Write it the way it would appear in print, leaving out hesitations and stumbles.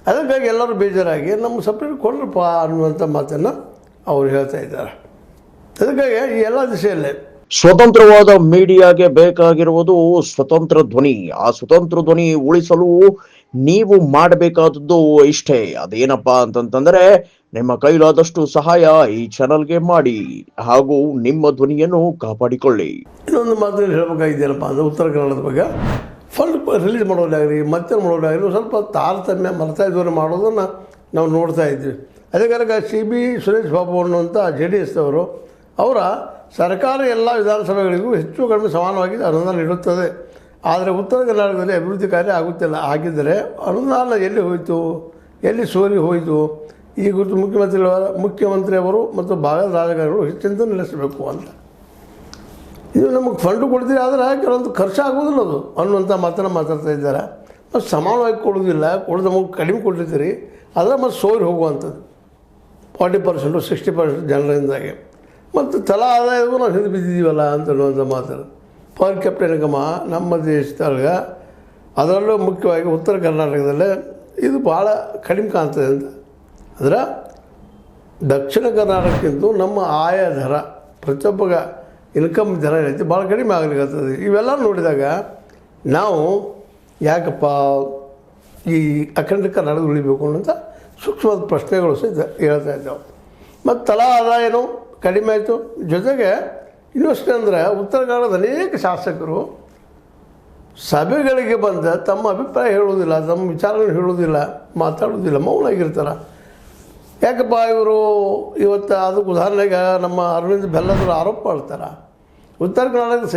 ಅದಕ್ಕಾಗಿ ಎಲ್ಲರೂ ಬೇಜಾರಾಗಿ ನಮ್ಮ ಸಪ್ರೇಟ್ ಕೊಡ್ರಪ್ಪ ಅನ್ನುವಂಥ ಮಾತನ್ನು ಅವ್ರು ಹೇಳ್ತಾ ಇದ್ದಾರೆ. ಅದಕ್ಕಾಗಿ ಈ ಎಲ್ಲ ದಿಶೆಯಲ್ಲೇ ಸ್ವತಂತ್ರವಾದ ಮೀಡಿಯಾಗೆ ಬೇಕಾಗಿರುವುದು ಸ್ವತಂತ್ರ ಧ್ವನಿ. ಆ ಸ್ವತಂತ್ರ ಧ್ವನಿ ಉಳಿಸಲು ನೀವು ಮಾಡಬೇಕಾದದ್ದು ಇಷ್ಟೇ. ಅದೇನಪ್ಪಾ ಅಂತಂತಂದ್ರೆ ನಿಮ್ಮ ಕೈಲಾದಷ್ಟು ಸಹಾಯ ಈ ಚಾನಲ್ಗೆ ಮಾಡಿ ಹಾಗೂ ನಿಮ್ಮ ಧ್ವನಿಯನ್ನು ಕಾಪಾಡಿಕೊಳ್ಳಿ. ಇನ್ನೊಂದು ಮಾತನ್ನು ಹೇಳಬೇಕಾಗಿದ್ದೇನಪ್ಪ ಅಂದರೆ ಉತ್ತರ ಕನ್ನಡದ ಬಗ್ಗೆ ಫಂಡ್ ರಿಲೀಸ್ ಮಾಡೋದಾಗಲಿ ಮತ್ತೆ ಮಾಡೋದಾಗಲಿ ಸ್ವಲ್ಪ ತಾರತಮ್ಯ ಮರ್ತಾ ಇದ್ದವರು ಮಾಡೋದನ್ನು ನಾವು ನೋಡ್ತಾ ಇದ್ವಿ. ಅದೇ ಕಾರಣ CB ಸುರೇಶ್ ಬಾಬು ಅನ್ನುವಂಥ JDS ಅವರು ಅವರ ಸರ್ಕಾರ ಎಲ್ಲ ವಿಧಾನಸಭೆಗಳಿಗೂ ಹೆಚ್ಚು ಕಡಿಮೆ ಸಮಾನವಾಗಿ ಅನುದಾನ ನೀಡುತ್ತದೆ. ಆದರೆ ಉತ್ತರ ಕರ್ನಾಟಕದಲ್ಲಿ ಅಭಿವೃದ್ಧಿ ಕಾರ್ಯ ಆಗುತ್ತಿಲ್ಲ. ಆಗಿದ್ದರೆ ಅನುದಾನ ಎಲ್ಲಿ ಹೋಯಿತು, ಎಲ್ಲಿ ಸೋರಿ ಹೋಯಿತು, ಈ ಕುರಿತು ಮುಖ್ಯಮಂತ್ರಿಯವರು ಮತ್ತು ಭಾಗದ ರಾಜಕಾರಣಿಗಳು ಹೆಚ್ಚಿನ ನಡೆಸಬೇಕು ಅಂತ. ಇದು ನಮಗೆ ಫಂಡು ಕೊಡ್ತೀರಿ ಆದರೆ ಕೆಲವೊಂದು ಖರ್ಚು ಆಗೋದಿಲ್ಲ ಅದು ಅನ್ನುವಂಥ ಮಾತನ್ನು ಮಾತಾಡ್ತಾ ಇದ್ದಾರೆ. ಮತ್ತು ಸಮಾನವಾಗಿ ಕೊಡೋದಿಲ್ಲ, ಕೊಡೋದು ನಮಗೆ ಕಡಿಮೆ ಕೊಟ್ಟಿರ್ತೀರಿ ಆದರೆ ಮತ್ತು ಸೋರಿ ಹೋಗುವಂಥದ್ದು 40% 60% ಜನರಿಂದಾಗಿ. ಮತ್ತು ತಲಾ ಆದಾಯಕ್ಕೂ ನಾವು ಹಿಂದೆ ಬಿದ್ದಿದ್ದೀವಲ್ಲ ಅಂತ ಹೇಳುವಂಥ ಮಾತನ್ನು ಪರ್ ಕ್ಯಾಪಿಟಲ್ ಇನ್ಕಮ್ ನಮ್ಮ ದೇಶದೊಳಗೆ ಅದರಲ್ಲೂ ಮುಖ್ಯವಾಗಿ ಉತ್ತರ ಕರ್ನಾಟಕದಲ್ಲೇ ಇದು ಭಾಳ ಕಡಿಮೆ ಕಾಣ್ತದೆ ಅಂತ. ಅದರ ದಕ್ಷಿಣ ಕರ್ನಾಟಕಕ್ಕಿಂತ ನಮ್ಮ ಆಯಾ ದರ ಪ್ರತಿಯೊಬ್ಬಗ ಇನ್ಕಮ್ ದರ ಏನೈತಿ ಭಾಳ ಕಡಿಮೆ ಆಗಲಿಕ್ಕತ್ತದೆ. ಇವೆಲ್ಲ ನೋಡಿದಾಗ ನಾವು ಯಾಕಪ್ಪ ಈ ಅಖಂಡ ಕರ್ನಾಟಕ ಉಳಿಬೇಕು ಅನ್ನೋಂಥ ಸೂಕ್ಷ್ಮವಾದ ಪ್ರಶ್ನೆಗಳು ಸಹಿತ ಹೇಳ್ತಾ ಇದ್ದಾವೆ. ಮತ್ತು ತಲಾ ಆದಾಯನೂ ಕಡಿಮೆ ಆಯಿತು. ಜೊತೆಗೆ ಇನ್ನಷ್ಟು ಅಂದರೆ ಉತ್ತರ ಕನ್ನಡದ ಅನೇಕ ಶಾಸಕರು ಸಭೆಗಳಿಗೆ ಬಂದ ತಮ್ಮ ಅಭಿಪ್ರಾಯ ಹೇಳುವುದಿಲ್ಲ, ತಮ್ಮ ವಿಚಾರಗಳನ್ನು ಹೇಳುವುದಿಲ್ಲ, ಮಾತಾಡೋದಿಲ್ಲ, ಮೌನಾಗಿರ್ತಾರೆ. ಯಾಕಪ್ಪ ಇವರು ಇವತ್ತು ಅದಕ್ಕೆ ಉದಾಹರಣೆಗೆ ನಮ್ಮ ಅರವಿಂದ್ ಬೆಲ್ಲದವರು ಆರೋಪ ಮಾಡ್ತಾರೆ. ಉತ್ತರ ಕರ್ನಾಟಕದ